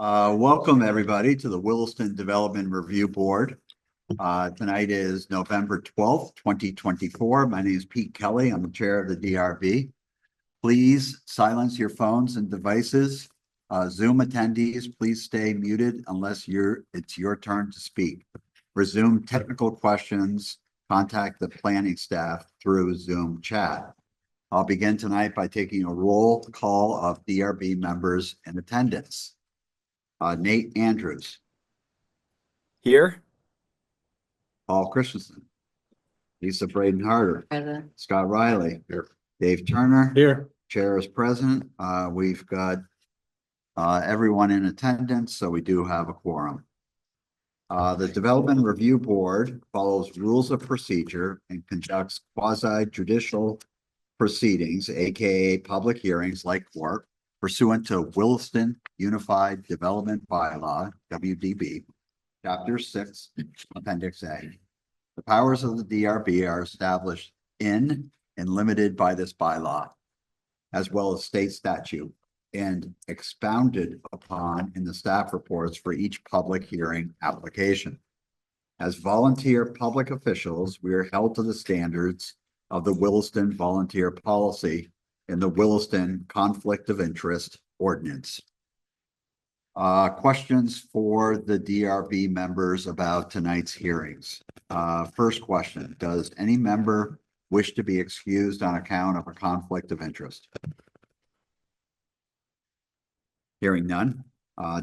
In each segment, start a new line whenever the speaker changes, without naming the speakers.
Welcome everybody to the Williston Development Review Board. Tonight is November 12th, 2024. My name is Pete Kelly. I'm the chair of the DRB. Please silence your phones and devices. Zoom attendees, please stay muted unless it's your turn to speak. Resume technical questions. Contact the planning staff through Zoom chat. I'll begin tonight by taking a roll call of DRB members in attendance. Nate Andrews.
Here.
Paul Christensen. Lisa Braden Harder.
Present.
Scott Riley. Here. Dave Turner.
Here.
Chair is present. We've got everyone in attendance, so we do have a quorum. The Development Review Board follows rules of procedure and conducts quasi-judicial proceedings, aka public hearings like court, pursuant to Williston Unified Development Bylaw, WDB, Chapter 6, Appendix A. The powers of the DRB are established in and limited by this bylaw, as well as state statute, and expounded upon in the staff reports for each public hearing application. As volunteer public officials, we are held to the standards of the Williston Volunteer Policy in the Williston Conflict of Interest Ordinance. Questions for the DRB members about tonight's hearings. First question, does any member wish to be excused on account of a conflict of interest? Hearing none.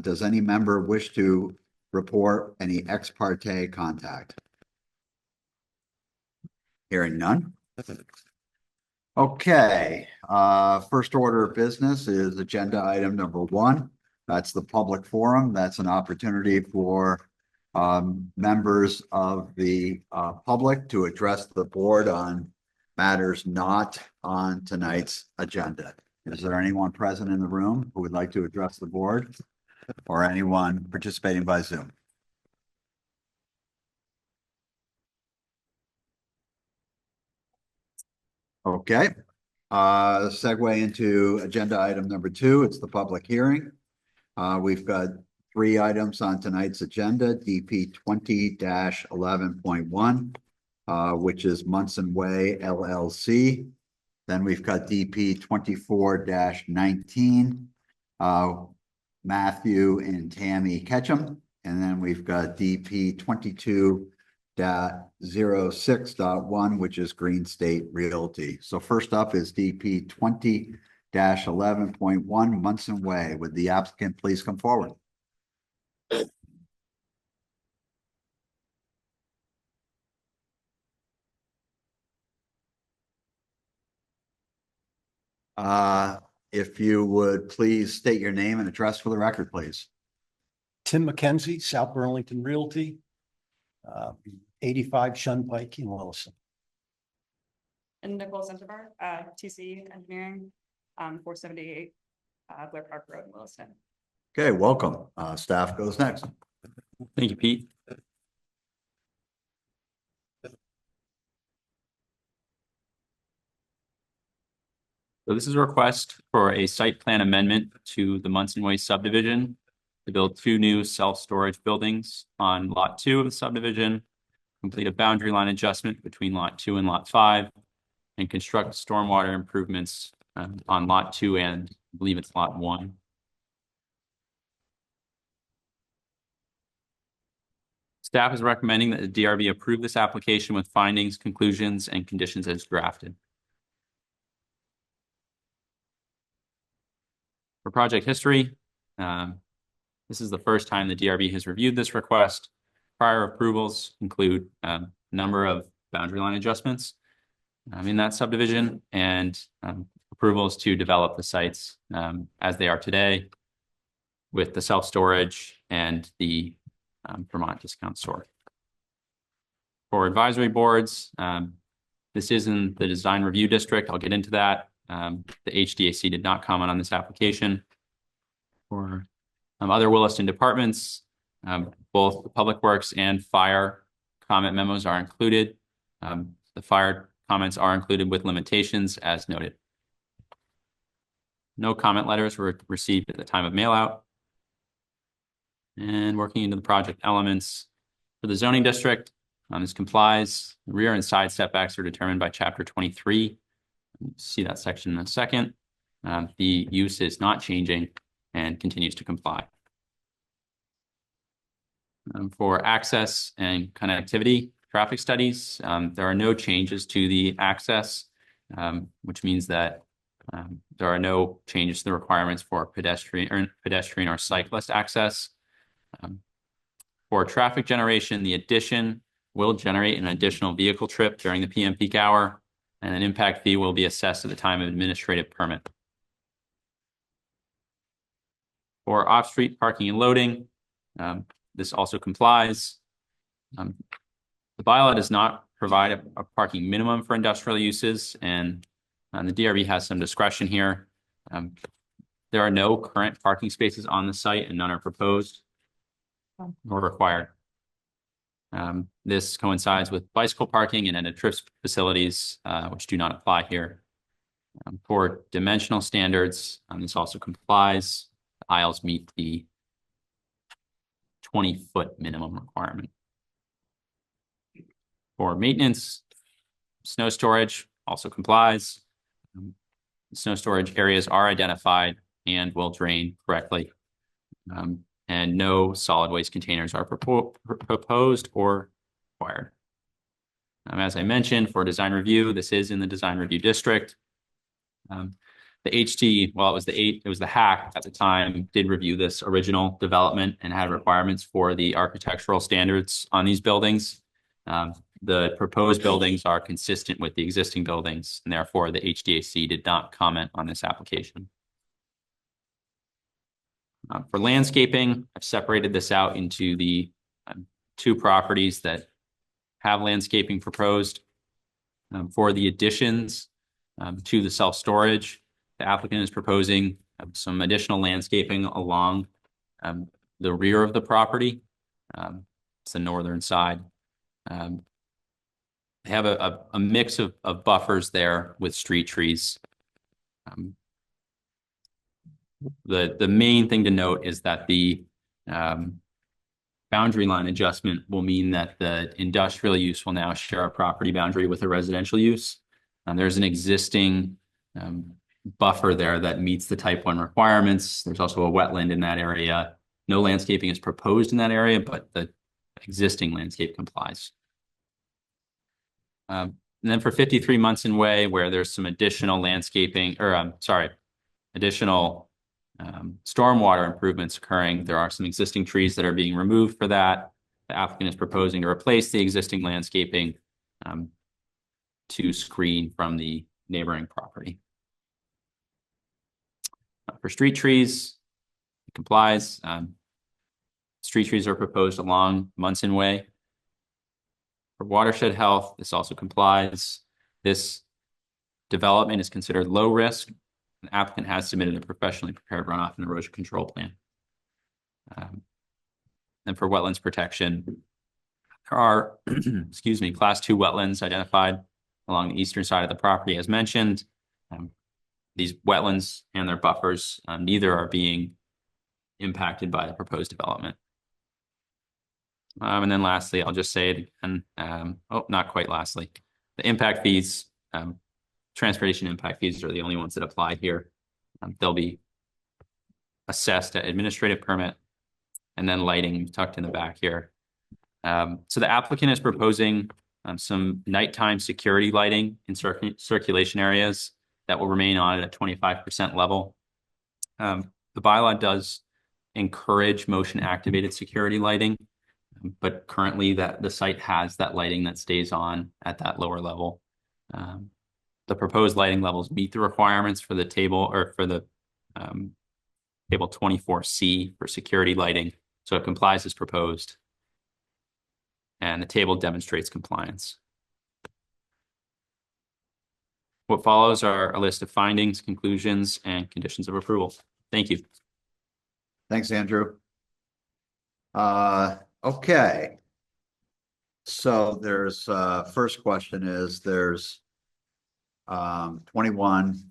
Does any member wish to report any ex parte contact? Hearing none. Okay, first order of business is agenda item number 1. That's the public forum. That's an opportunity for members of the public to address the board on matters not on tonight's agenda. Is there anyone present in the room who would like to address the board, or anyone participating by Zoom? Okay, segue into agenda item number 2. It's the public hearing. We've got 3 items on tonight's agenda: DP 20-11.1, which is Munson Way LLC. Then we've got DP 24-19, Matthew and Tammy Ketchum. And then we've got DP 22-06.1, which is Green State Realty. So first up is DP 20-11.1, Munson Way. Would the applicant please come forward? If you would please state your name and address for the record, please.
Tim McKenzie, South Burlington Realty, 85 Shunpike in Williston.
And Nicole Centerbar, TC Engineering, 478 Blair Park Road in Williston.
Okay, welcome. Staff goes next.
Thank you, Pete. So this is a request for a site plan amendment to the Munson Way subdivision to build 2 new self-storage buildings on lot 2 of the subdivision, complete a boundary line adjustment between lot 2 and lot 5, and construct stormwater improvements on lot 2 and I believe it's lot 1. Staff is recommending that the DRB approve this application with findings, conclusions, and conditions as drafted. For project history, this is the first time the DRB has reviewed this request. Prior approvals include a number of boundary line adjustments in that subdivision and approvals to develop the sites as they are today with the self-storage and the Vermont discount store. For advisory boards, this is in the design review district. I'll get into that. The HDAC did not comment on this application. For other Williston departments, both the Public Works and Fire comment memos are included. The fire comments are included with limitations as noted. No comment letters were received at the time of mail out. And working into the project elements for the zoning district, this complies. Rear and side setbacks are determined by chapter 23. See that section in a second. The use is not changing and continues to comply. For access and connectivity traffic studies, there are no changes to the access, which means that there are no changes to the requirements for pedestrian or cyclist access. For traffic generation, the addition will generate an additional vehicle trip during the PM peak hour, and an impact fee will be assessed at the time of administrative permit. For off-street parking and loading, this also complies. The bylaw does not provide a parking minimum for industrial uses, and the DRB has some discretion here. There are no current parking spaces on the site, and none are proposed or required. This coincides with bicycle parking and end-of-trip facilities, which do not apply here. For dimensional standards, this also complies. The aisles meet the 20-foot minimum requirement. For maintenance, snow storage also complies. Snow storage areas are identified and will drain correctly. And no solid waste containers are proposed or required. As I mentioned, for design review, this is in the design review district. The HT, well, it was the HAC at the time, did review this original development and had requirements for the architectural standards on these buildings. The proposed buildings are consistent with the existing buildings, and therefore the HDAC did not comment on this application. For landscaping, I've separated this out into the two properties that have landscaping proposed. For the additions to the self-storage, the applicant is proposing some additional landscaping along the rear of the property. It's the northern side. They have a mix of buffers there with street trees. The main thing to note is that the boundary line adjustment will mean that the industrial use will now share a property boundary with a residential use. There's an existing buffer there that meets the type 1 requirements. There's also a wetland in that area. No landscaping is proposed in that area, but the existing landscape complies. And then for 53 Munson Way, where there's some additional landscaping, or additional stormwater improvements occurring, there are some existing trees that are being removed for that. The applicant is proposing to replace the existing landscaping to screen from the neighboring property. For street trees, it complies. Street trees are proposed along Munson Way. For watershed health, this also complies. This development is considered low risk. The applicant has submitted a professionally prepared runoff and erosion control plan. And for wetlands protection, there are, excuse me, class 2 wetlands identified along the eastern side of the property, as mentioned. These wetlands and their buffers, neither are being impacted by the proposed development. And then lastly, I'll just say it again. Oh, not quite lastly. The impact fees, transportation impact fees are the only ones that apply here. They'll be assessed at administrative permit, and then lighting tucked in the back here. So the applicant is proposing some nighttime security lighting in circulation areas that will remain on at a 25% level. The bylaw does encourage motion activated security lighting, but currently the site has that lighting that stays on at that lower level. The proposed lighting levels meet the requirements for the table, or for the table 24C for security lighting, so it complies as proposed. And the table demonstrates compliance. What follows are a list of findings, conclusions, and conditions of approval. Thank you.
Thanks, Andrew. Okay. So there's first question is there's 21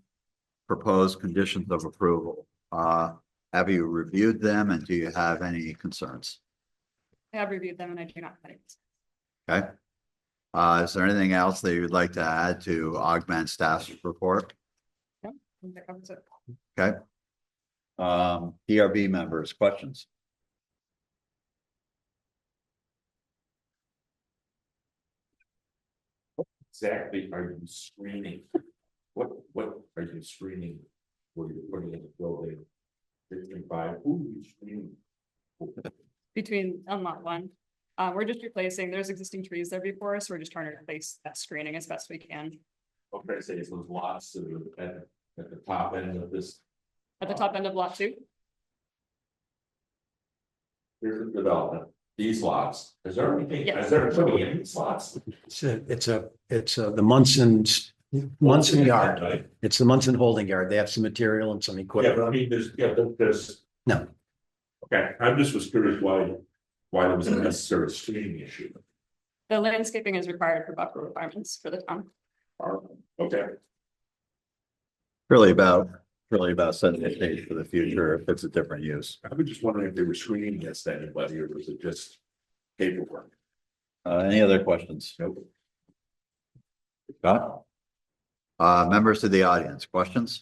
proposed conditions of approval. Have you reviewed them and do you have any concerns?
I have reviewed them and I do not have any.
Okay. Is there anything else that you'd like to add to augment staff's report?
I think that covers it.
Okay. DRB members, questions?
Exactly are you screening? What are you screening? Where you're putting in the building? 55, who are you screening?
Between on lot one. We're just replacing, there's existing trees there before us. We're just trying to replace that screening as best we can.
Okay, say it's those lots that are at the top end of this.
At the top end of lot two,
Here's the development, these lots, is there anything,
Yes.
is there something in these lots?
It's the Munson yard.
Right?
It's the Munson holding yard. They have some material and some
Yeah,
equipment.
but I mean, there's.
No.
Okay, I just was curious why there was a necessary screening issue.
the landscaping is required for buffer requirements for the town.
Okay,
Really about setting the stage for the future if it's a different use.
I was just wondering if they were screening against anybody or was it just paperwork?
Any other questions?
Nope.
Scott? Members of the audience, questions?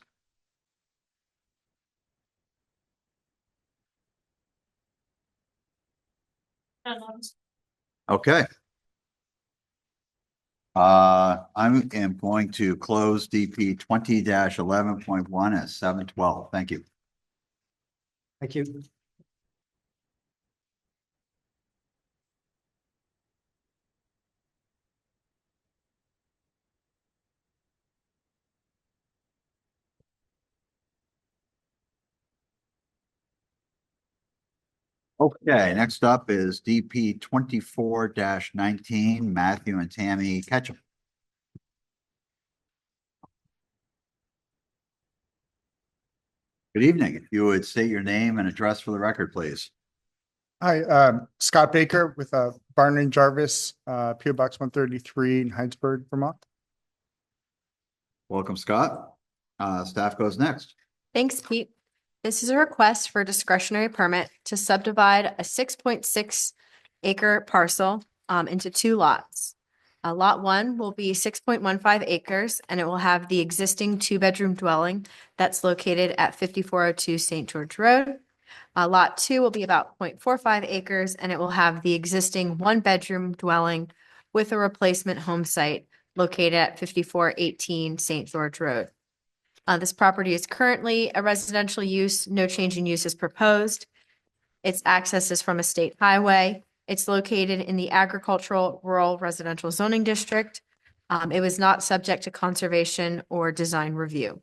Okay. I am going to close DP 20-11.1 at 7:12. Thank you.
Thank you.
Okay, next up is DP 24-19, Matthew and Tammy Ketchum. Good evening. If you would state your name and address for the record, please.
Hi, Scott Baker with Barn and Jarvis, PO Box 133 in Heinsberg, Vermont.
Welcome, Scott. Staff goes next.
Thanks, Pete. This is a request for a discretionary permit to subdivide a 6.6 acre parcel into two lots. Lot one will be 6.15 acres and it will have the existing two-bedroom dwelling that's located at 5402 St. George Road. Lot two will be about 0.45 acres and it will have the existing one-bedroom dwelling with a replacement home site located at 5418 St. George Road. This property is currently a residential use. No change in use is proposed. Its access is from a state highway. It's located in the agricultural rural residential zoning district. It was not subject to conservation or design review.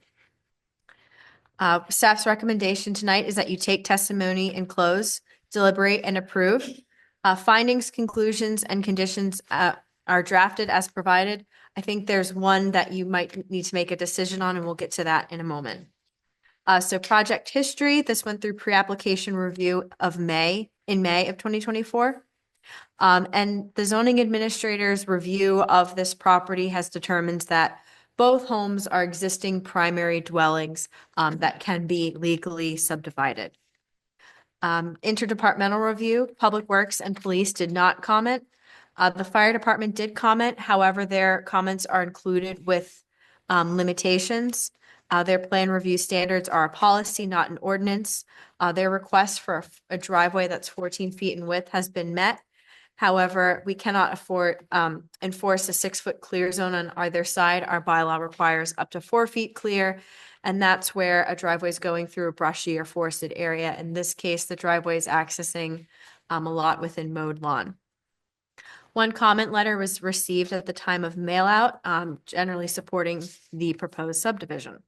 Staff's recommendation tonight is that you take testimony and close, deliberate and approve. Findings, conclusions, and conditions are drafted as provided. I think there's one that you might need to make a decision on, and we'll get to that in a moment. So project history, this went through pre-application review in May of 2024. And the zoning administrator's review of this property has determined that both homes are existing primary dwellings that can be legally subdivided. Interdepartmental review, Public Works and Police did not comment. The fire department did comment, however, their comments are included with limitations. Their plan review standards are a policy, not an ordinance. Their request for a driveway that's 14 feet in width has been met. However, we cannot enforce a 6-foot clear zone on either side. Our bylaw requires up to 4 feet clear, and that's where a driveway is going through a brushy or forested area. In this case, the driveway is accessing a lot within mowed lawn. One comment letter was received at the time of mail out, generally supporting the proposed subdivision.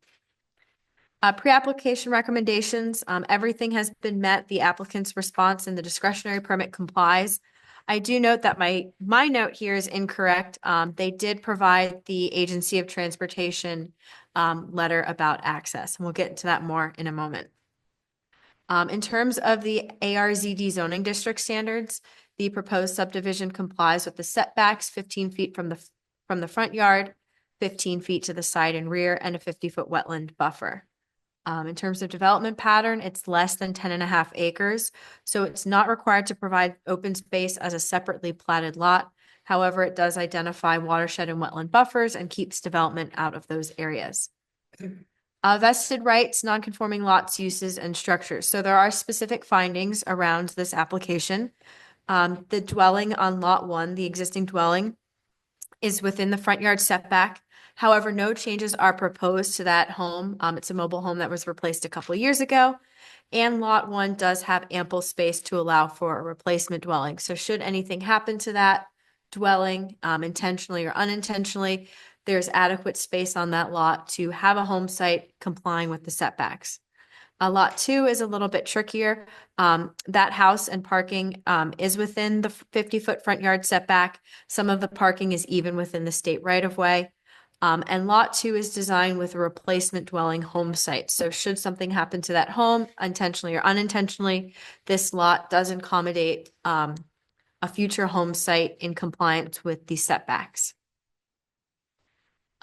Pre-application recommendations, everything has been met. The applicant's response and the discretionary permit complies. I do note that my note here is incorrect. They did provide the Agency of Transportation letter about access, and we'll get into that more in a moment. In terms of the ARZD zoning district standards, the proposed subdivision complies with the setbacks 15 feet from the front yard, 15 feet to the side and rear, and a 50-foot wetland buffer. In terms of development pattern, it's less than 10.5 acres. So it's not required to provide open space as a separately platted lot. However, it does identify watershed and wetland buffers and keeps development out of those areas. Vested rights, non-conforming lots, uses, and structures. So there are specific findings around this application. The dwelling on lot 1, the existing dwelling, is within the front yard setback. However, no changes are proposed to that home. It's a mobile home that was replaced a couple years ago. And lot 1 does have ample space to allow for a replacement dwelling. So should anything happen to that dwelling, intentionally or unintentionally, there's adequate space on that lot to have a home site complying with the setbacks. Lot 2 is a little bit trickier. That house and parking is within the 50-foot front yard setback. Some of the parking is even within the state right-of-way. And lot 2 is designed with a replacement dwelling home site. So should something happen to that home, intentionally or unintentionally, this lot does accommodate a future home site in compliance with the setbacks.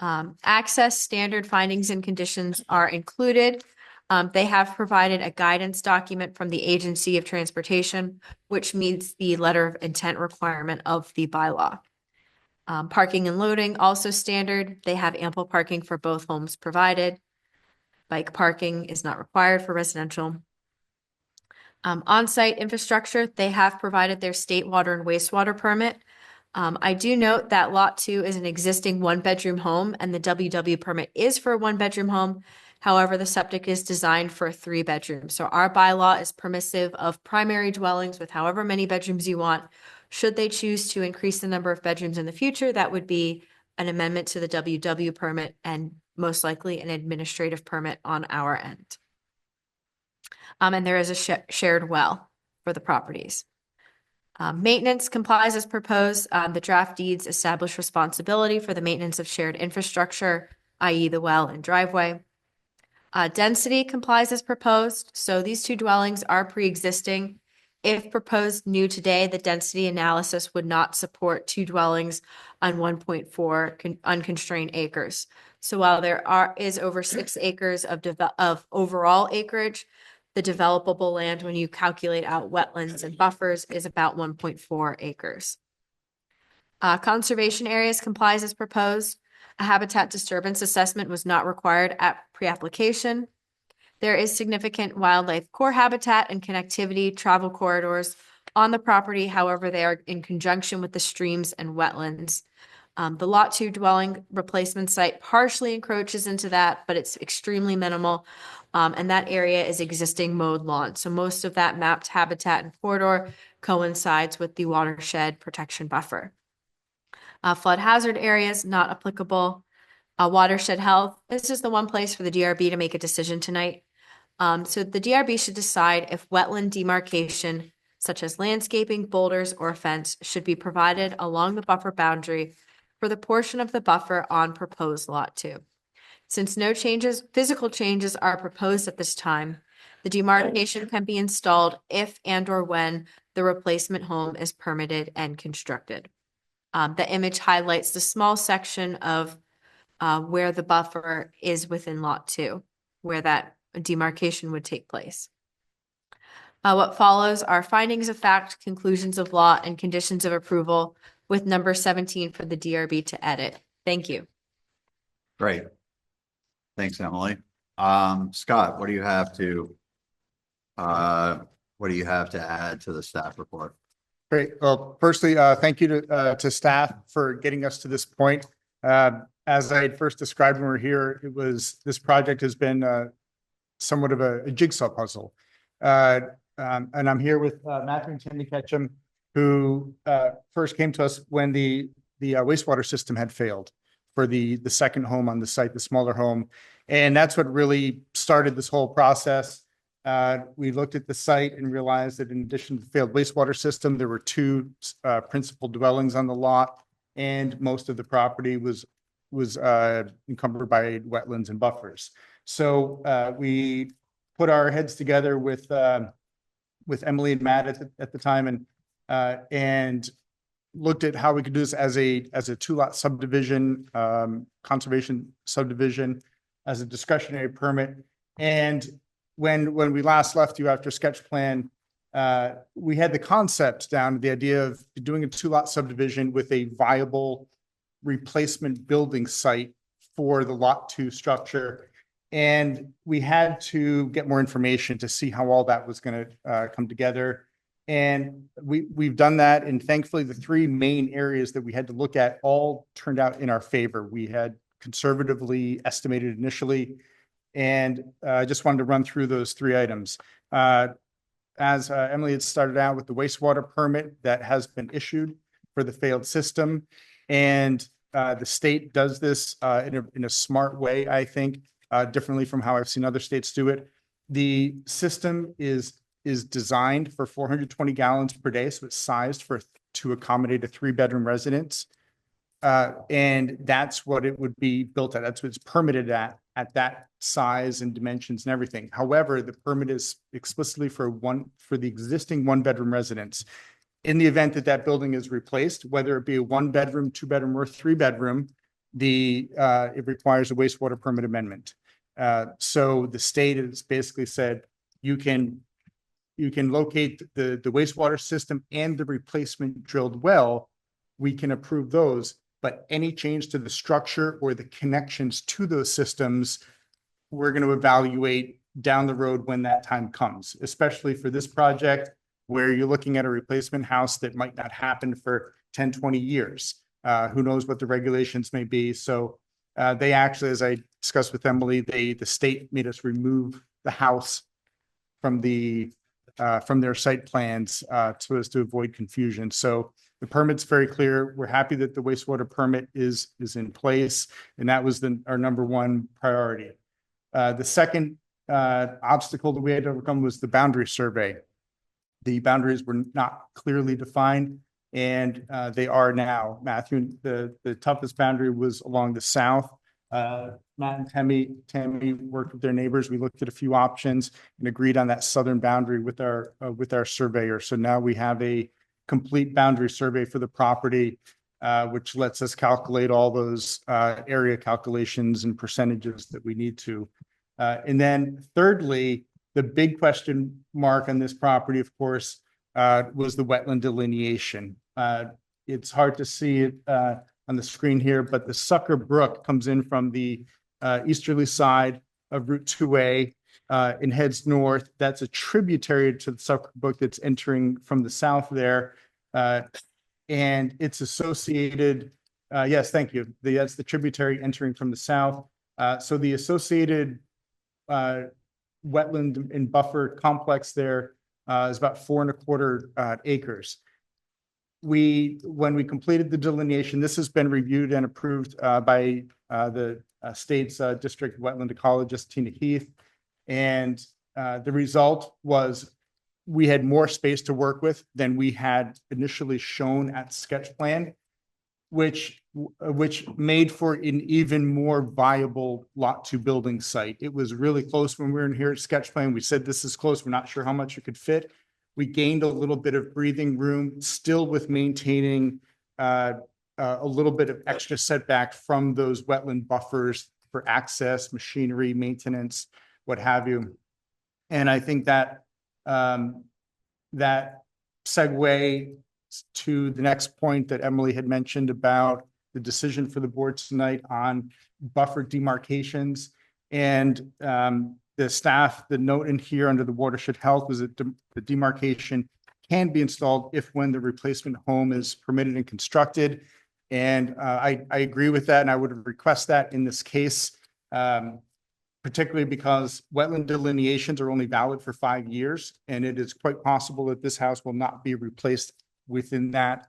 Access standard findings and conditions are included. They have provided a guidance document from the Agency of Transportation, which meets the letter of intent requirement of the bylaw. Parking and loading also standard. They have ample parking for both homes provided. Bike parking is not required for residential. On-site infrastructure, they have provided their state water and wastewater permit. I do note that lot 2 is an existing 1-bedroom home and the WW permit is for a 1-bedroom home. However, the septic is designed for a 3-bedroom. So our bylaw is permissive of primary dwellings with however many bedrooms you want. Should they choose to increase the number of bedrooms in the future, that would be an amendment to the WW permit and most likely an administrative permit on our end. And there is a shared well for the properties. Maintenance complies as proposed. The draft deeds establish responsibility for the maintenance of shared infrastructure, i.e. the well and driveway. Density complies as proposed. So these 2 dwellings are pre-existing. If proposed new today, the density analysis would not support 2 dwellings on 1.4 unconstrained acres. So while there is over 6 acres of overall acreage, the developable land, when you calculate out wetlands and buffers, is about 1.4 acres. Conservation areas complies as proposed. A habitat disturbance assessment was not required at pre-application. There is significant wildlife core habitat and connectivity travel corridors on the property. However, they are in conjunction with the streams and wetlands. The lot 2 dwelling replacement site partially encroaches into that, but it's extremely minimal. And that area is existing mowed lawn. So most of that mapped habitat and corridor coincides with the watershed protection buffer. Flood hazard areas not applicable. Watershed health, this is the one place for the DRB to make a decision tonight. So the DRB should decide if wetland demarcation, such as landscaping, boulders, or a fence, should be provided along the buffer boundary for the portion of the buffer on proposed lot 2. Since no physical changes are proposed at this time, the demarcation can be installed if and or when the replacement home is permitted and constructed. The image highlights the small section of where the buffer is within lot 2, where that demarcation would take place. What follows are findings of fact, conclusions of law, and conditions of approval with number 17 for the DRB to edit. Thank you.
Great. Thanks, Emily. Scott, what do you have to add to the staff report?
Great. Well, firstly, thank you to staff for getting us to this point. As I had first described when we were here, this project has been somewhat of a jigsaw puzzle. And I'm here with Matthew and Tammy Ketchum, who first came to us when the wastewater system had failed for the second home on the site, the smaller home. And that's what really started this whole process. We looked at the site and realized that in addition to the failed wastewater system, there were 2 principal dwellings on the lot, and most of the property was encumbered by wetlands and buffers. So we put our heads together with Emily and Matt at the time and looked at how we could do this as a 2-lot subdivision, conservation subdivision, as a discretionary permit. And when we last left you after sketch plan, we had the concept down, the idea of doing a 2-lot subdivision with a viable replacement building site for the lot 2 structure. And we had to get more information to see how all that was going to come together. And we've done that. And thankfully, the 3 main areas that we had to look at all turned out in our favor. We had conservatively estimated initially. And I just wanted to run through those 3 items. As Emily had started out with the wastewater permit that has been issued for the failed system. And the state does this in a smart way, I think, differently from how I've seen other states do it. The system is designed for 420 gallons per day, so it's sized to accommodate a 3-bedroom residence. And that's what it would be built at. That's what it's permitted at that size and dimensions and everything. However, the permit is explicitly for the existing 1-bedroom residence. In the event that that building is replaced, whether it be a 1-bedroom, 2-bedroom, or 3-bedroom, it requires a wastewater permit amendment. So the state has basically said you can locate the wastewater system and the replacement drilled well. We can approve those, but any change to the structure or the connections to those systems, we're going to evaluate down the road when that time comes, especially for this project where you're looking at a replacement house that might not happen for 10, 20 years. Who knows what the regulations may be. So they actually, as I discussed with Emily, the state made us remove the house from their site plans so as to avoid confusion. So the permit's very clear. We're happy that the wastewater permit is in place, and that was our number 1 priority. The second obstacle that we had to overcome was the boundary survey. The boundaries were not clearly defined, and they are now. Matthew, the toughest boundary was along the south. Matt and Tammy worked with their neighbors. We looked at a few options and agreed on that southern boundary with our surveyor. So now we have a complete boundary survey for the property, which lets us calculate all those area calculations and percentages that we need to. And then thirdly, the big question mark on this property, of course, was the wetland delineation. It's hard to see it on the screen here, but the Sucker Brook comes in from the easterly side of Route 2A and heads north. That's a tributary to the Sucker Brook that's entering from the south there. And it's associated, yes, thank you. That's the tributary entering from the south. So the associated wetland and buffer complex there is about 4.25 acres. When we completed the delineation, this has been reviewed and approved by the state's district wetland ecologist, Tina Heath. And the result was we had more space to work with than we had initially shown at sketch plan, which made for an even more viable lot 2 building site. It was really close when we were in here at sketch plan. We said, this is close. We're not sure how much it could fit. We gained a little bit of breathing room, still with maintaining a little bit of extra setback from those wetland buffers for access, machinery, maintenance, what have you. And I think that that segue to the next point that Emily had mentioned about the decision for the board tonight on buffer demarcations. And the staff, the note in here under the watershed health was that the demarcation can be installed if when the replacement home is permitted and constructed. And I agree with that, and I would request that in this case, particularly because wetland delineations are only valid for 5 years, and it is quite possible that this house will not be replaced within that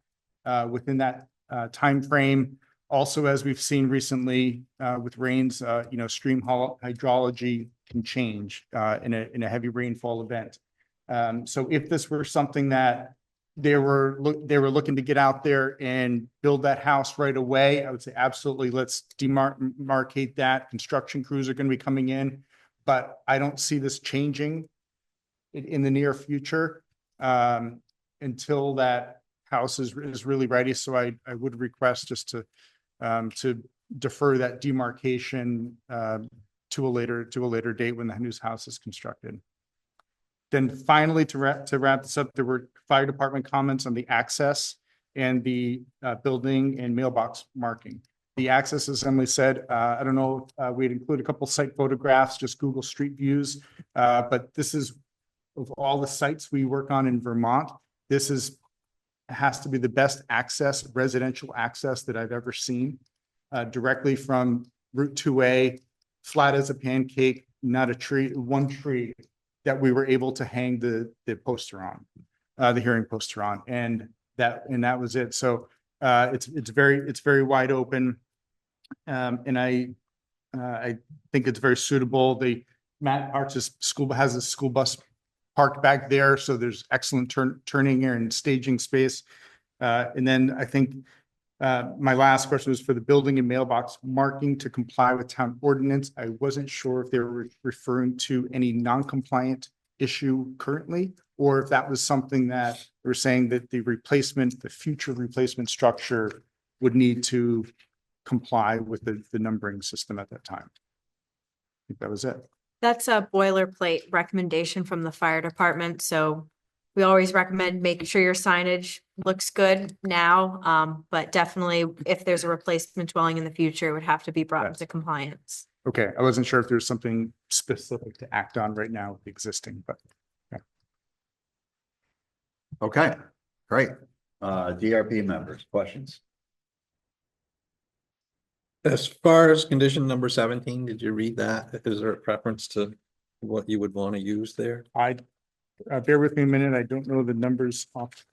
time frame. Also, as we've seen recently with rains, stream hydrology can change in a heavy rainfall event. So if this were something that they were looking to get out there and build that house right away, I would say absolutely, let's demarcate that. Construction crews are going to be coming in, but I don't see this changing in the near future until that house is really ready. So I would request just to defer that demarcation to a later date when the new house is constructed. Then finally, to wrap this up, there were fire department comments on the access and the building and mailbox marking. The access, as Emily said, I don't know, we'd include a couple site photographs, just Google Street Views. But this is, of all the sites we work on in Vermont, this has to be the best access, residential access that I've ever seen. Directly from Route 2A, flat as a pancake, not a tree, one tree that we were able to hang the poster on, the hearing poster on, and that was it. So it's very wide open, and I think it's very suitable. The Matt Parks' school has a school bus parked back there, so there's excellent turning and staging space. And then I think my last question was for the building and mailbox marking to comply with town ordinance. I wasn't sure if they were referring to any non-compliant issue currently, or if that was something that they were saying that the future replacement structure would need to comply with the numbering system at that time. I think that was it.
That's a boilerplate recommendation from the fire department, so we always recommend making sure your signage looks good now, but definitely if there's a replacement dwelling in the future, it would have to be brought into compliance.
Okay, I wasn't sure if there's something specific to act on right now with the existing, but.
Okay, great. DRB members, questions?
As far as condition number 17, did you read that? Is there a preference to what you would want to use there?
I, bear with me a minute, I don't know the numbers off.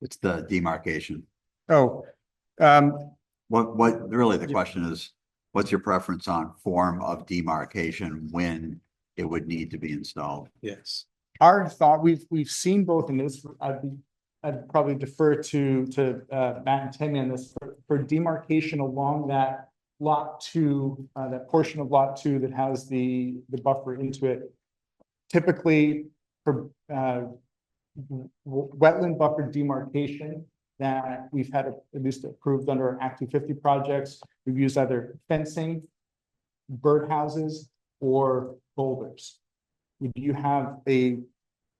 It's the demarcation.
Oh,
What really the question is, what's your preference on form of demarcation when it would need to be installed?
Yes.
our thought, we've seen both in this, I'd probably defer to Matt and Tammy on this, for demarcation along that lot 2, that portion of lot 2 that has the buffer into it. Typically for wetland buffer demarcation that we've had at least approved under our Act 250 projects, we've used either fencing, birdhouses, or boulders. Would you have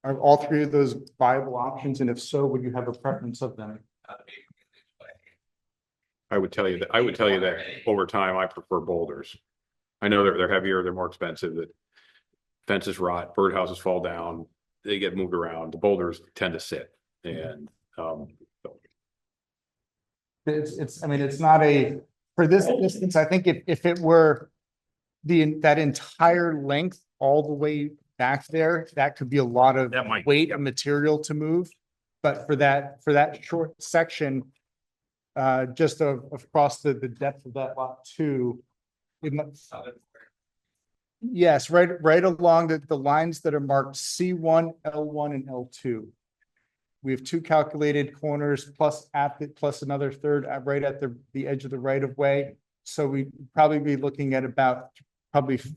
are all 3 of those viable options? And if so, would you have a preference of them?
I would tell you that over time, I prefer boulders. I know they're heavier, they're more expensive, that fences rot, birdhouses fall down, they get moved around, the boulders tend to sit. And
I mean, it's not for this distance, I think if it were that entire length all the way back there, that could be a lot of weight of material to move. But for that short section, just across the depth of that lot 2, yes, right along the lines that are marked C1, L1, and L2. We have 2 calculated corners plus another third right at the edge of the right of way. So we'd probably be looking at about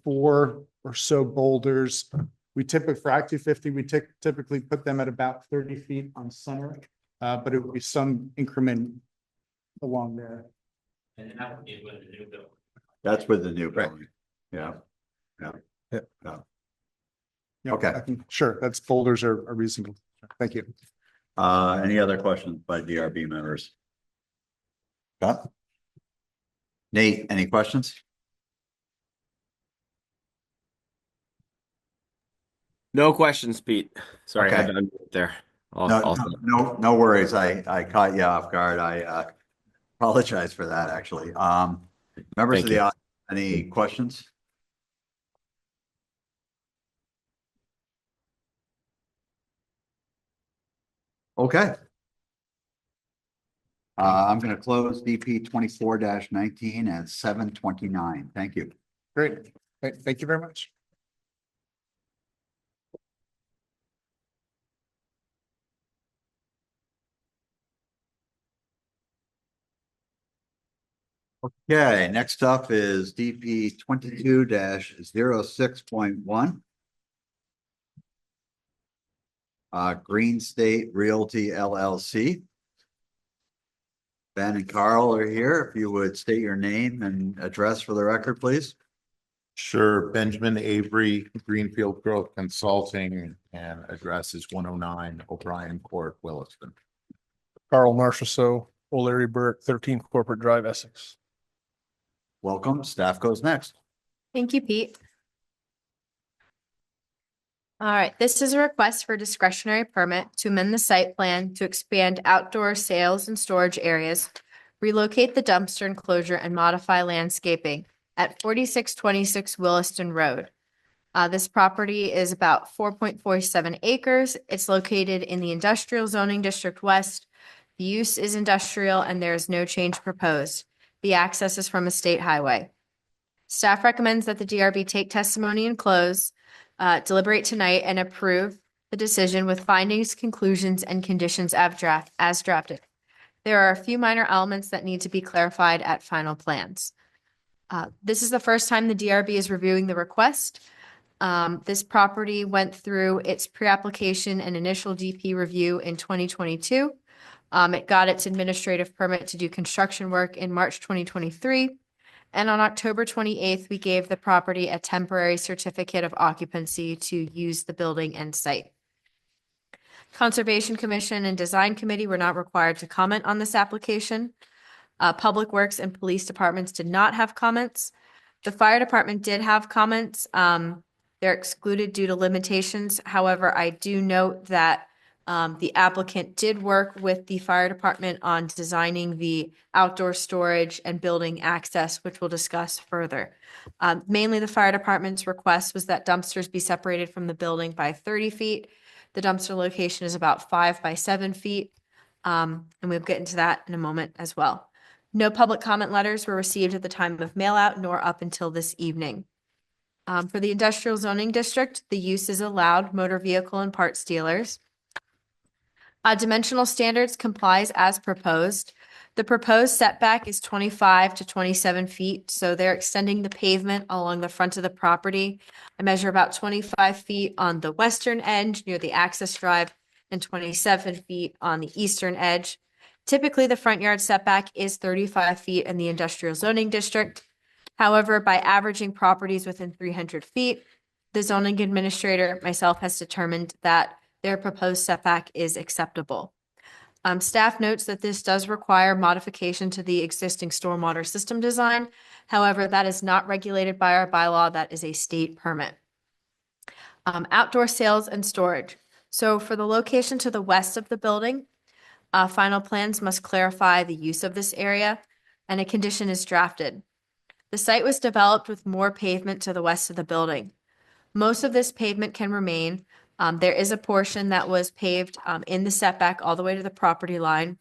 4 or so boulders. We typically, for Act 250, we typically put them at about 30 feet on center, but it would be some increment along there.
And that would be with the new building.
That's with the new building. Yeah.
Yeah,
Okay.
I think, sure, that's boulders are reasonable. Thank you.
Any other questions by DRB members? Scott? Nate, any questions?
No questions, Pete. Sorry, I had
Okay.
to unmute there.
No worries. I caught you off guard. I apologize for that, actually. Members
Thank
of the
you.
audience, any questions? Okay. I'm going to close DP 24-19 at 7:29. Thank you.
Great. Thank you very much.
Okay, next up is DP 22-06.1. Green State Realty LLC. Ben and Carl are here. If you would state your name and address for the record, please.
Sure, Benjamin Avery, Greenfield Growth Consulting, and address is 109 O'Brien Court, Williston.
Carl Marchessault, O'Leary Burke, 13 Corporate Drive, Essex.
Welcome. Staff goes next.
Thank you, Pete. All right, this is a request for discretionary permit to amend the site plan to expand outdoor sales and storage areas, relocate the dumpster enclosure, and modify landscaping at 4626 Williston Road. This property is about 4.47 acres. It's located in the Industrial Zoning District West. The use is industrial and there is no change proposed. The access is from a state highway. Staff recommends that the DRB take testimony and close, deliberate tonight, and approve the decision with findings, conclusions, and conditions as drafted. There are a few minor elements that need to be clarified at final plans. This is the first time the DRB is reviewing the request. This property went through its pre-application and initial DP review in 2022. It got its administrative permit to do construction work in March 2023. And on October 28th, we gave the property a temporary certificate of occupancy to use the building and site. Conservation Commission and Design Committee were not required to comment on this application. Public Works and Police Departments did not have comments. The Fire Department did have comments. They're excluded due to limitations. However, I do note that the applicant did work with the Fire Department on designing the outdoor storage and building access, which we'll discuss further. Mainly the Fire Department's request was that dumpsters be separated from the building by 30 feet. The dumpster location is about 5 by 7 feet. And we'll get into that in a moment as well. No public comment letters were received at the time of mail out nor up until this evening. For the industrial zoning district, the use is allowed motor vehicle and parts dealers. Dimensional standards complies as proposed. The proposed setback is 25 to 27 feet, so they're extending the pavement along the front of the property. I measure about 25 feet on the western edge near the access drive and 27 feet on the eastern edge. Typically, the front yard setback is 35 feet in the industrial zoning district. However, by averaging properties within 300 feet, the zoning administrator, myself, has determined that their proposed setback is acceptable. Staff notes that this does require modification to the existing stormwater system design. However, that is not regulated by our bylaw. That is a state permit. Outdoor sales and storage. So for the location to the west of the building, final plans must clarify the use of this area, and a condition is drafted. The site was developed with more pavement to the west of the building. Most of this pavement can remain. There is a portion that was paved in the setback all the way to the property line,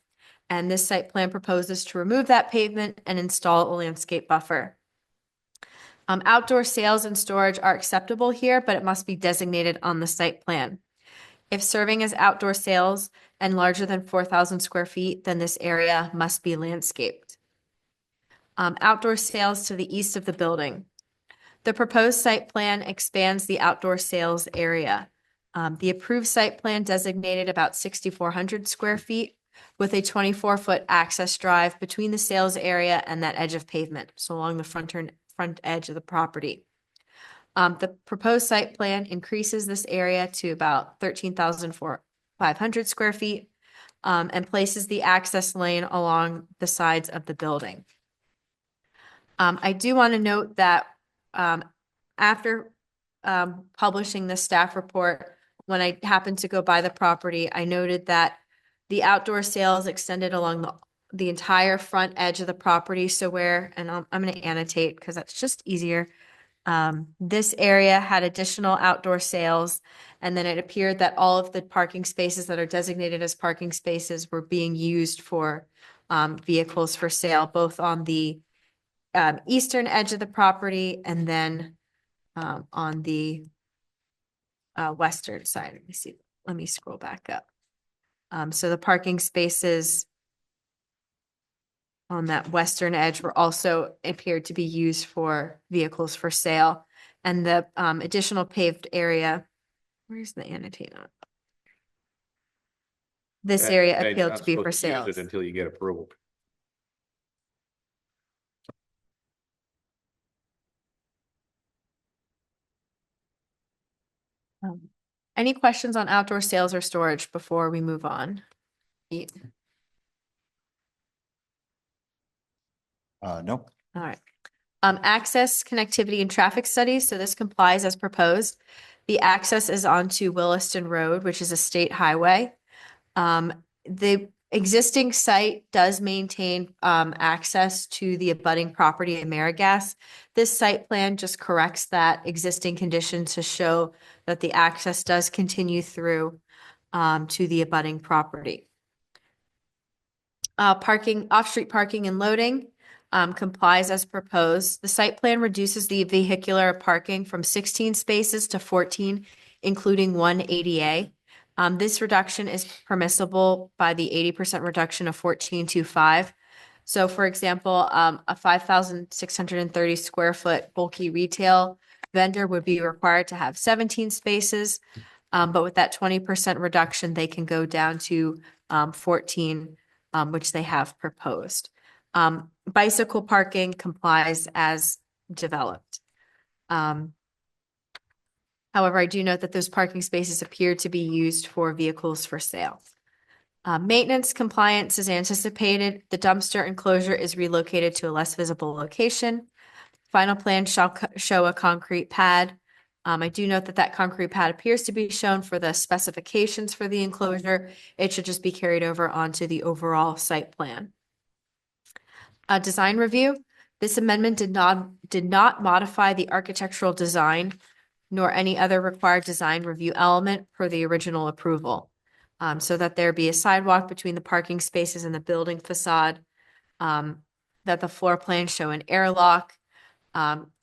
and this site plan proposes to remove that pavement and install a landscape buffer. Outdoor sales and storage are acceptable here, but it must be designated on the site plan. If serving as outdoor sales and larger than 4,000 square feet, then this area must be landscaped. Outdoor sales to the east of the building. The proposed site plan expands the outdoor sales area. The approved site plan designated about 6,400 square feet with a 24-foot access drive between the sales area and that edge of pavement, so along the front edge of the property. The proposed site plan increases this area to about 13,500 square feet and places the access lane along the sides of the building. I do want to note that after publishing the staff report, when I happened to go by the property, I noted that the outdoor sales extended along the entire front edge of the property. So and I'm going to annotate because that's just easier. This area had additional outdoor sales, and then it appeared that all of the parking spaces that are designated as parking spaces were being used for vehicles for sale, both on the eastern edge of the property and then on the western side. Let me see. Let me scroll back up. So the parking spaces on that western edge were also appeared to be used for vehicles for sale. And the additional paved area, where's the annotate on? This area
Hey,
appeared
not
to be for
supposed use
sale.
it until you get approval.
Any questions on outdoor sales or storage before we move on? Pete?
Nope.
All right. Access, connectivity, and traffic studies. So this complies as proposed. The access is onto Williston Road, which is a state highway. The existing site does maintain access to the abutting property in Marigas. This site plan just corrects that existing condition to show that the access does continue through to the abutting property. Parking, off-street parking and loading complies as proposed. The site plan reduces the vehicular parking from 16 spaces to 14, including one ADA. This reduction is permissible by the 80% reduction of 14.25. So for example, a 5,630 square foot bulky retail vendor would be required to have 17 spaces. But with that 20% reduction, they can go down to 14, which they have proposed. Bicycle parking complies as developed. However, I do note that those parking spaces appear to be used for vehicles for sale. Maintenance compliance is anticipated. The dumpster enclosure is relocated to a less visible location. Final plan shall show a concrete pad. I do note that that concrete pad appears to be shown for the specifications for the enclosure. It should just be carried over onto the overall site plan. Design review. This amendment did not modify the architectural design nor any other required design review element per the original approval. So that there be a sidewalk between the parking spaces and the building facade, that the floor plans show an airlock,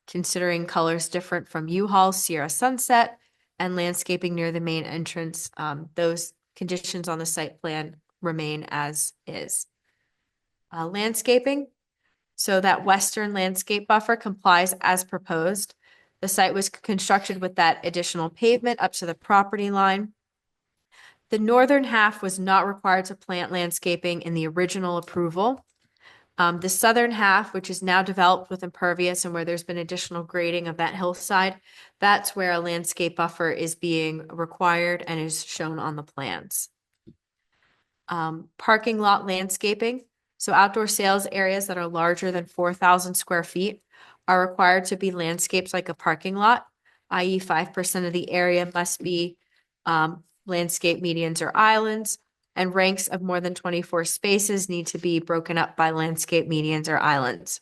considering colors different from U-Haul, Sierra Sunset, and landscaping near the main entrance. Those conditions on the site plan remain as is. Landscaping. So that western landscape buffer complies as proposed. The site was constructed with that additional pavement up to the property line. The northern half was not required to plant landscaping in the original approval. The southern half, which is now developed with impervious and where there's been additional grading of that hillside, that's where a landscape buffer is being required and is shown on the plans. Parking lot landscaping. So outdoor sales areas that are larger than 4,000 square feet are required to be landscaped like a parking lot, i.e. 5% of the area must be landscape medians or islands, and ranks of more than 24 spaces need to be broken up by landscape medians or islands.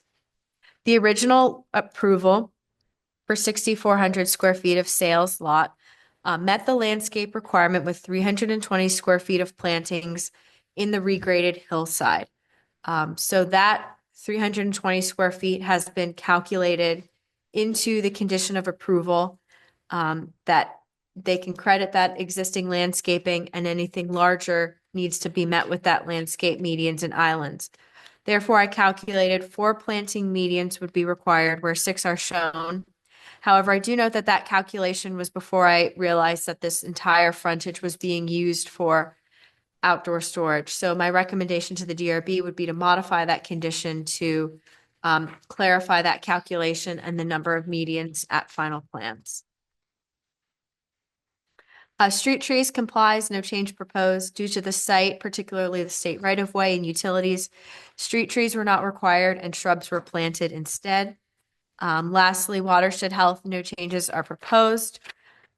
The original approval for 6,400 square feet of sales lot met the landscape requirement with 320 square feet of plantings in the regraded hillside. So that 320 square feet has been calculated into the condition of approval, that they can credit that existing landscaping, and anything larger needs to be met with that landscape medians and islands. Therefore, I calculated 4 planting medians would be required where 6 are shown. However, I do note that that calculation was before I realized that this entire frontage was being used for outdoor storage. So my recommendation to the DRB would be to modify that condition to clarify that calculation and the number of medians at final plans. Street trees complies, no change proposed due to the site, particularly the state right-of-way and utilities. Street trees were not required and shrubs were planted instead. Lastly, watershed health, no changes are proposed.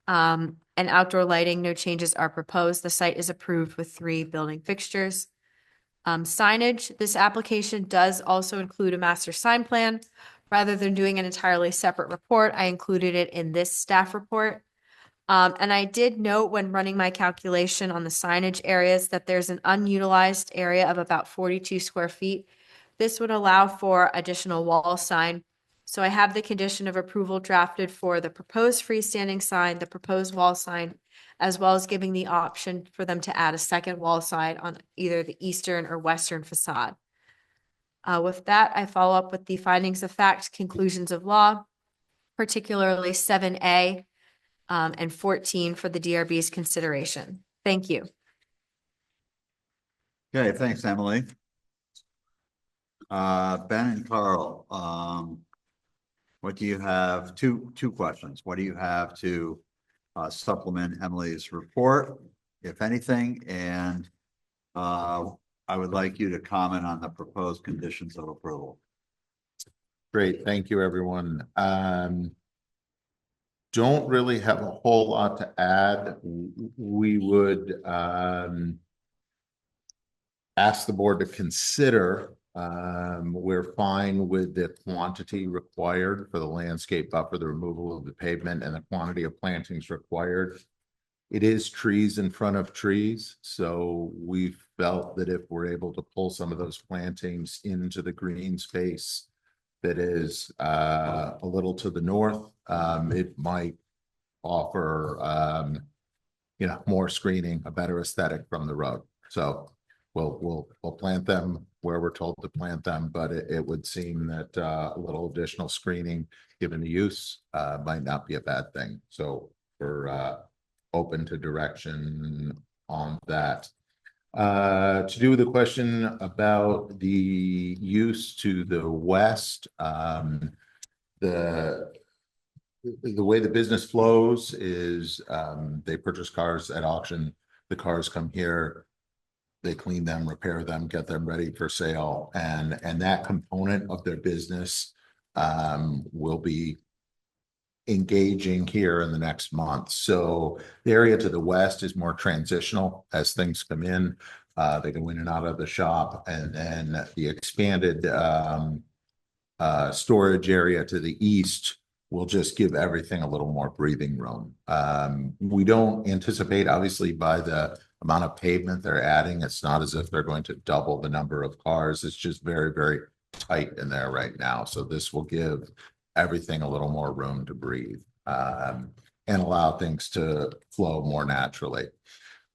And outdoor lighting, no changes are proposed. The site is approved with 3 building fixtures. Signage, this application does also include a master sign plan. Rather than doing an entirely separate report, I included it in this staff report. And I did note when running my calculation on the signage areas that there's an unutilized area of about 42 square feet. This would allow for additional wall sign. So I have the condition of approval drafted for the proposed freestanding sign, the proposed wall sign, as well as giving the option for them to add a second wall sign on either the eastern or western facade. With that, I follow up with the findings of fact, conclusions of law, particularly 7A and 14 for the DRB's consideration. Thank you.
Okay, thanks, Emily. Ben and Carl, what do you have? Two questions. What do you have to supplement Emily's report, if anything, and I would like you to comment on the proposed conditions of approval.
Great, thank you, everyone. Don't really have a whole lot to add. We would ask the board to consider, we're fine with the quantity required for the landscape buffer, the removal of the pavement, and the quantity of plantings required. It is trees in front of trees, so we felt that if we're able to pull some of those plantings into the green space that is a little to the north, it might offer more screening, a better aesthetic from the road. So we'll plant them where we're told to plant them, but it would seem that a little additional screening, given the use, might not be a bad thing. So we're open to direction on that. To do with the question about the use to the west, the way the business flows is they purchase cars at auction. The cars come here, they clean them, repair them, get them ready for sale, and that component of their business will be engaging here in the next month. So the area to the west is more transitional as things come in. They go in and out of the shop, and then the expanded storage area to the east will just give everything a little more breathing room. We don't anticipate, obviously, by the amount of pavement they're adding, it's not as if they're going to double the number of cars. It's just very, very tight in there right now. So this will give everything a little more room to breathe and allow things to flow more naturally.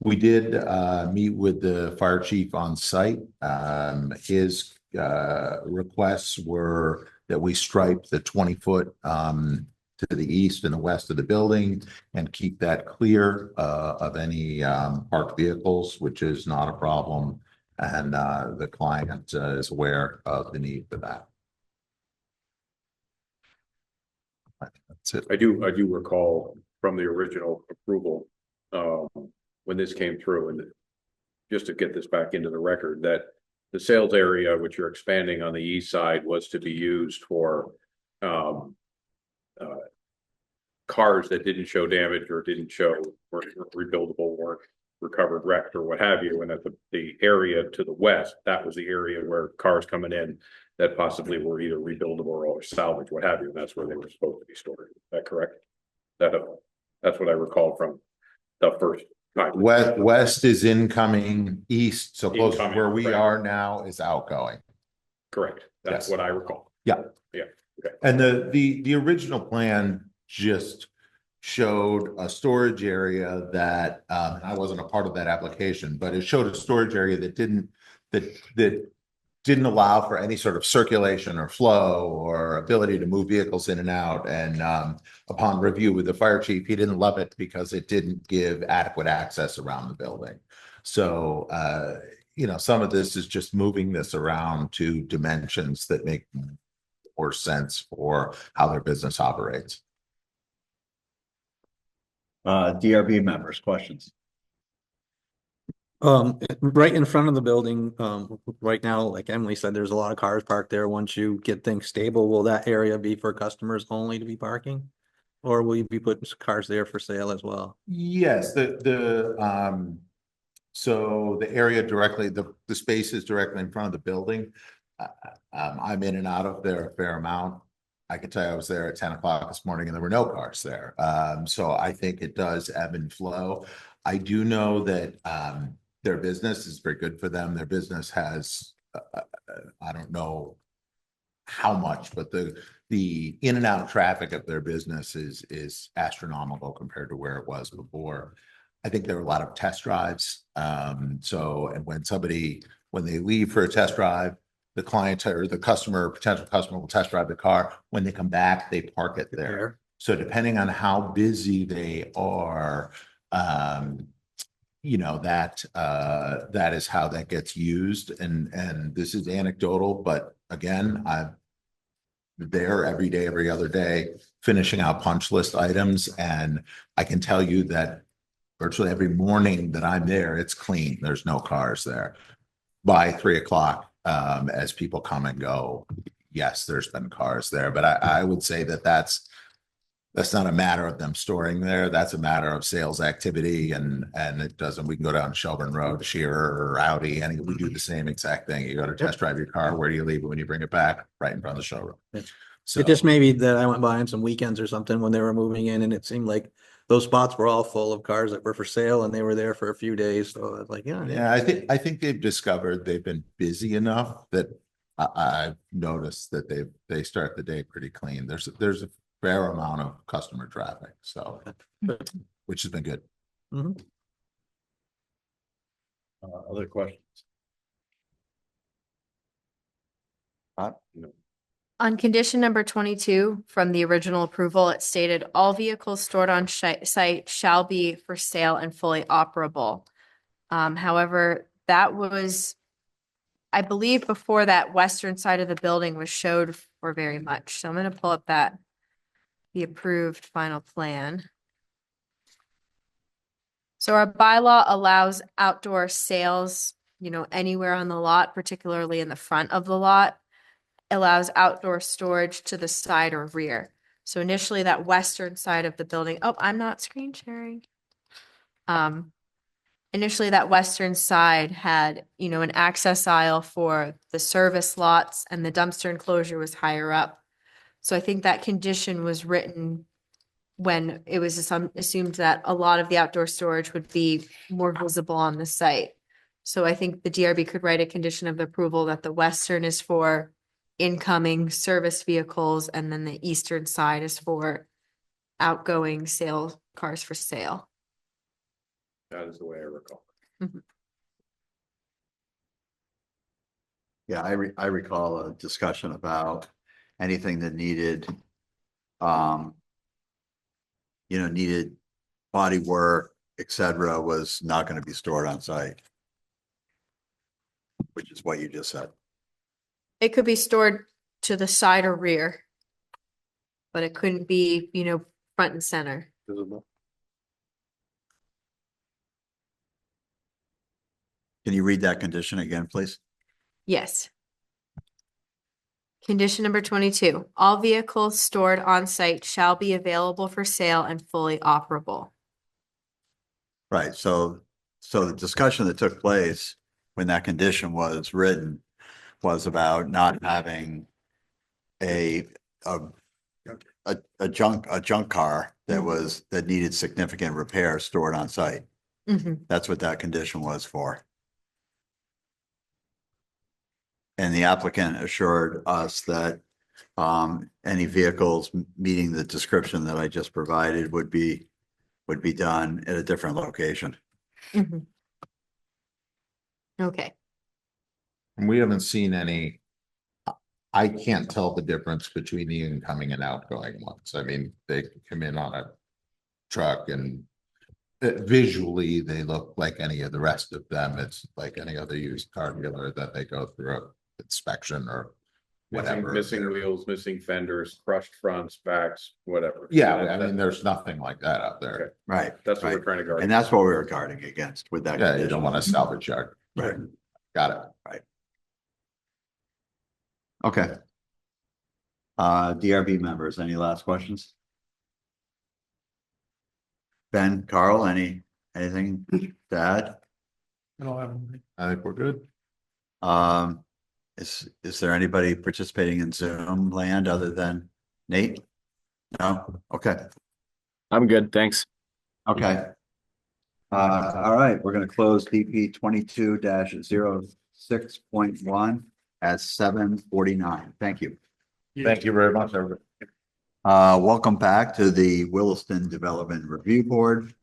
We did meet with the fire chief on site. His requests were that we stripe the 20-foot to the east and the west of the building and keep that clear of any parked vehicles, which is not a problem. And the client is aware of the need for that. That's it.
I do recall from the original approval, when this came through, and just to get this back into the record, that the sales area, which you're expanding on the east side, was to be used for cars that didn't show damage or weren't rebuildable, weren't recovered, wrecked, or what have you. And at the area to the west, that was the area where cars coming in that possibly were either rebuildable or salvage, what have you. And that's where they were supposed to be stored. Is that correct? That's what I recall from the first time.
West is incoming, east, so close to
Incoming,
where we
right.
are now is outgoing.
Correct. That's
Yes.
what I recall.
Yeah.
Yeah. Okay.
And the original plan just showed a storage area that I wasn't a part of that application, but it showed a storage area that didn't allow for any sort of circulation or flow or ability to move vehicles in and out. And upon review with the fire chief, he didn't love it because it didn't give adequate access around the building. So some of this is just moving this around to dimensions that make more sense for how their business operates.
DRB members, questions?
Right in front of the building, right now, like Emily said, there's a lot of cars parked there. Once you get things stable, will that area be for customers only to be parking? Or will you be putting cars there for sale as well?
Yes, so the area directly, the space is directly in front of the building. I'm in and out of there a fair amount. I can tell you I was there at 10 o'clock this morning and there were no cars there. So I think it does ebb and flow. I do know that their business is very good for them. Their business has, I don't know how much, but the in and out traffic of their business is astronomical compared to where it was before. I think there are a lot of test drives. And when they leave for a test drive, the client or the potential customer will test drive the car. When they come back, they park it there. So depending on how busy they are, that is how that gets used. And this is anecdotal, but again, there every day, every other day, finishing out punch list items. And I can tell you that virtually every morning that I'm there, it's clean. There's no cars there. By 3 o'clock, as people come and go, yes, there's been cars there, but I would say that that's not a matter of them storing there. That's a matter of sales activity, and it doesn't, we can go down Shelburne Road, Shearer or Audi, and we do the same exact thing. You go to test drive your car, where do you leave it when you bring it back? Right in front of the showroom. So
It just may be that I went by on some weekends or something when they were moving in, and it seemed like those spots were all full of cars that were for sale, and they were there for a few days. So I was like,
yeah, I think they've discovered they've been busy enough that I've noticed that they start the day pretty clean. There's a fair amount of customer traffic, so which has been good.
Mhm.
Other questions?
On condition number 22 from the original approval, it stated all vehicles stored on site shall be for sale and fully operable. However, that was, I believe before that western side of the building was showed for very much. So I'm going to pull up the approved final plan. So our bylaw allows outdoor sales, anywhere on the lot, particularly in the front of the lot. Allows outdoor storage to the side or rear. So initially that western side of the building, oh, I'm not screen sharing. Initially that western side had, an access aisle for the service lots, and the dumpster enclosure was higher up. So I think that condition was written when it was assumed that a lot of the outdoor storage would be more visible on the site. So I think the DRB could write a condition of approval that the western is for incoming service vehicles, and then the eastern side is for outgoing cars for sale.
That is the way I recall.
Yeah, I recall a discussion about anything that needed, needed body work, etc., was not going to be stored on site. Which is what you just said.
It could be stored to the side or rear, but it couldn't be, front and center.
Visible.
Can you read that condition again, please?
Yes. Condition number 22, all vehicles stored on site shall be available for sale and fully operable.
Right, so the discussion that took place when that condition was written was about not having a junk car that needed significant repair stored on site. That's what that condition was for. And the applicant assured us that any vehicles meeting the description that I just provided would be done at a different location.
Okay.
And we haven't seen any. I can't tell the difference between the incoming and outgoing ones. I mean, they come in on a truck and visually they look like any of the rest of them. It's like any other used car dealer that they go through a inspection or whatever.
Missing wheels, missing fenders, crushed fronts, backs, whatever.
Yeah, I mean, there's nothing like that out there.
Okay.
Right.
That's what
right.
we're trying to guard.
And that's what we were guarding against with that.
Yeah, you
condition.
don't want to salvage yard.
Right.
Got it.
Right. Okay. DRB members, any last questions? Ben, Carl, anything to add?
I don't have anything.
I think we're good.
Is there anybody participating in Zoom land other than Nate? No? Okay.
I'm good, thanks.
Okay. All right, we're gonna close DP 22-06.1 at 7:49. Thank you.
Thank you very much, everybody.
Welcome back to the Williston Development Review Board.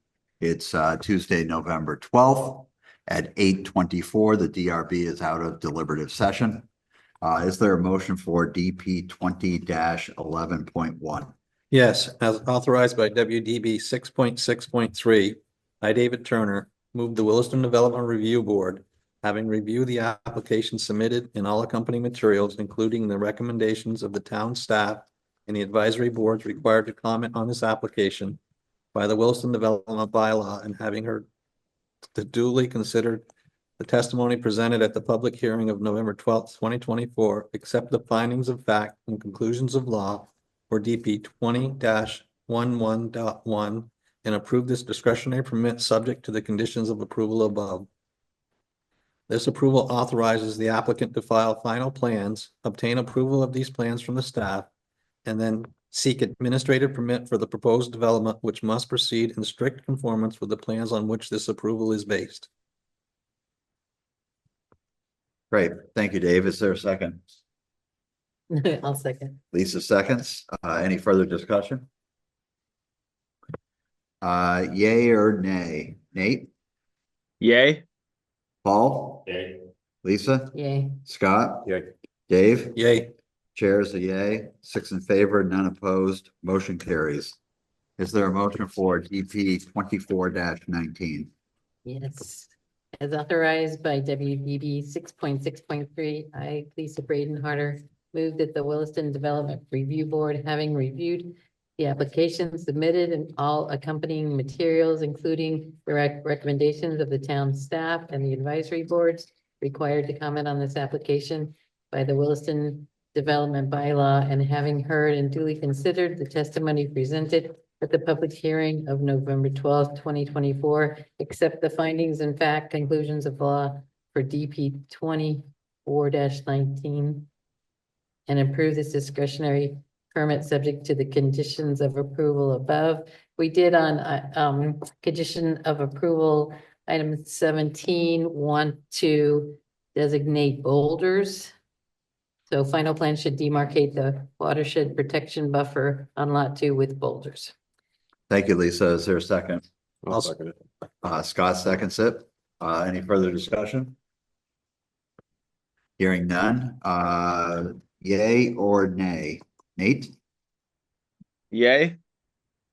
It's Tuesday, November 12th at 8:24. The DRB is out of deliberative session. Is there a motion for DP 20-11.1?
Yes, as authorized by WDB 6.6.3, I, David Turner, move the Williston Development Review Board having reviewed the application submitted and all accompanying materials, including the recommendations of the town staff and the advisory boards required to comment on this application by the Williston Development Bylaw, and having heard the duly considered the testimony presented at the public hearing of November 12th, 2024, accept the findings of fact and conclusions of law for DP 20-11.1 and approve this discretionary permit subject to the conditions of approval above. This approval authorizes the applicant to file final plans, obtain approval of these plans from the staff, and then seek administrative permit for the proposed development, which must proceed in strict conformance with the plans on which this approval is based.
Great. Thank you, Dave. Is there a second?
I'll second.
Lisa seconds. Any further discussion? Yay or nay? Nate?
Yay.
Paul?
Okay.
Lisa?
Yay.
Scott?
Yay.
Dave?
Yay.
Chair is a yay. 6 in favor, none opposed. Motion carries. Is there a motion for DP 24-19?
Yes. As authorized by WDB 6.6.3, I, Lisa Braden Harder, move that the Williston Development Review Board, having reviewed the application submitted and all accompanying materials, including the recommendations of the town staff and the advisory boards required to comment on this application by the Williston Development Bylaw, and having heard and duly considered the testimony presented at the public hearing of November 12th, 2024, accept the findings and fact conclusions of law for DP 24-19 and approve this discretionary permit subject to the conditions of approval above. We did on condition of approval, item 17, want to designate boulders. So final plan should demarcate the watershed protection buffer on lot 2 with boulders.
Thank you, Lisa. Is there a second?
I'll second it.
Scott seconds it. Any further discussion? Hearing none. Yay or nay? Nate?
Yay.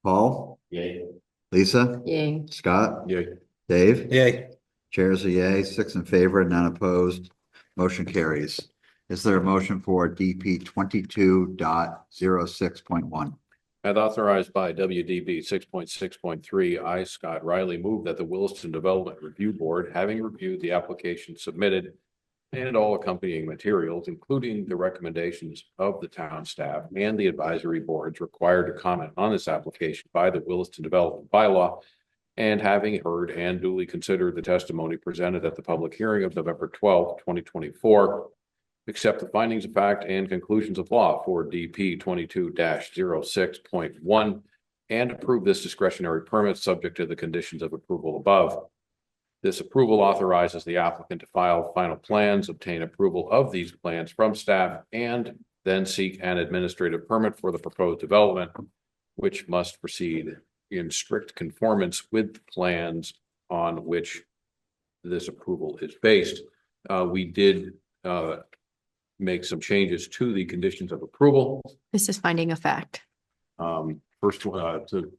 Paul?
Yay.
Lisa?
Yay.
Scott?
Yay.
Dave?
Yay.
Chair is a yay. 6 in favor, none opposed. Motion carries. Is there a motion for DP 22.06.1?
As authorized by WDB 6.6.3, I, Scott Riley, move that the Williston Development Review Board, having reviewed the application submitted and all accompanying materials, including the recommendations of the town staff and the advisory boards required to comment on this application by the Williston Development Bylaw, and having heard and duly considered the testimony presented at the public hearing of November 12th, 2024, accept the findings of fact and conclusions of law for DP 22-06.1 and approve this discretionary permit subject to the conditions of approval above. This approval authorizes the applicant to file final plans, obtain approval of these plans from staff, and then seek an administrative permit for the proposed development, which must proceed in strict conformance with the plans on which this approval is based. We did make some changes to the conditions of approval.
This is finding a fact.
First, to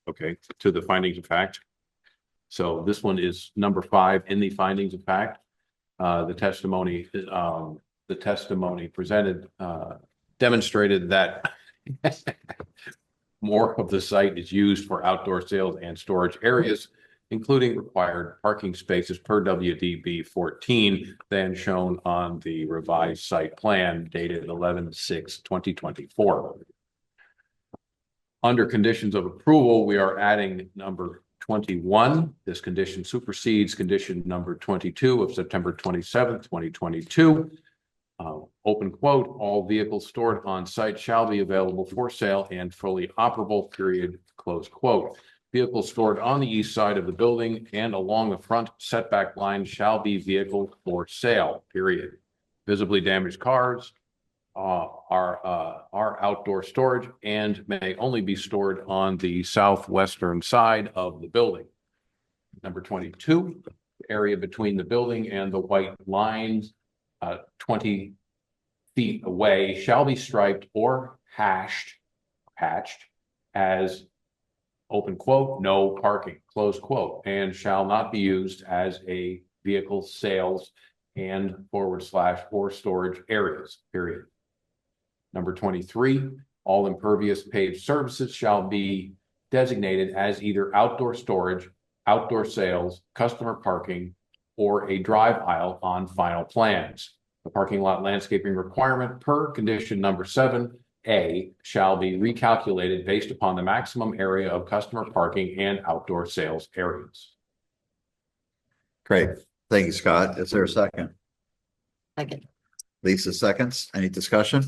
the findings of fact. So this one is number 5 in the findings of fact. The testimony presented demonstrated that more of the site is used for outdoor sales and storage areas, including required parking spaces per WDB 14 than shown on the revised site plan dated 11/6/2024. Under conditions of approval, we are adding number 21. This condition supersedes condition number 22 of September 27th, 2022. Open quote, all vehicles stored on site shall be available for sale and fully operable, period, close quote. Vehicles stored on the east side of the building and along the front setback line shall be vehicles for sale, period. Visibly damaged cars are outdoor storage and may only be stored on the southwestern side of the building. Number 22, the area between the building and the white lines 20 feet away shall be striped or patched as open quote, no parking, close quote, and shall not be used as a vehicle sales and /or storage areas, period. Number 23, all impervious paved surfaces shall be designated as either outdoor storage, outdoor sales, customer parking, or a drive aisle on final plans. The parking lot landscaping requirement per condition number 7A shall be recalculated based upon the maximum area of customer parking and outdoor sales areas.
Great. Thank you, Scott. Is there a second?
Second.
Lisa seconds. Any discussion?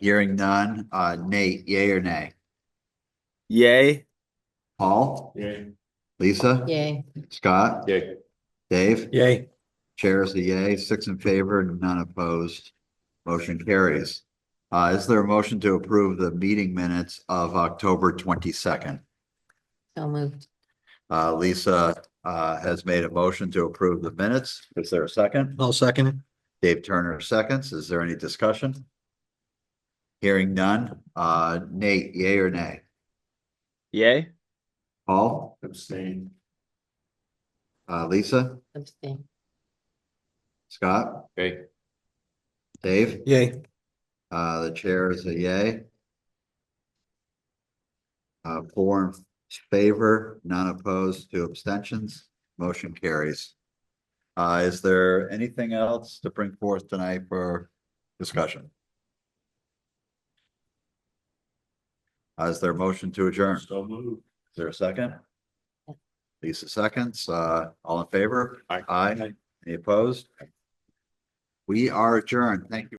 Hearing none. Nate, yay or nay?
Yay.
Paul?
Yay.
Lisa?
Yay.
Scott?
Yay.
Dave?
Yay.
Chair is a yay, 6 in favor, none opposed. Motion carries. Is there a motion to approve the meeting minutes of October 22nd?
So moved.
Lisa has made a motion to approve the minutes. Is there a second?
I'll second it.
Dave Turner seconds. Is there any discussion? Hearing none. Nate, yay or nay?
Yay.
Paul?
Abstain.
Lisa?
Abstain.
Scott?
Okay.
Dave?
Yay.
The chair is a yay. 4 in favor, none opposed, 2 abstentions. Motion carries. Is there anything else to bring forth tonight for discussion? Is there a motion to adjourn? Is
So moved.
there a second? Lisa seconds. All in favor?
Aye.
Aye. Any opposed? We are adjourned. Thank you.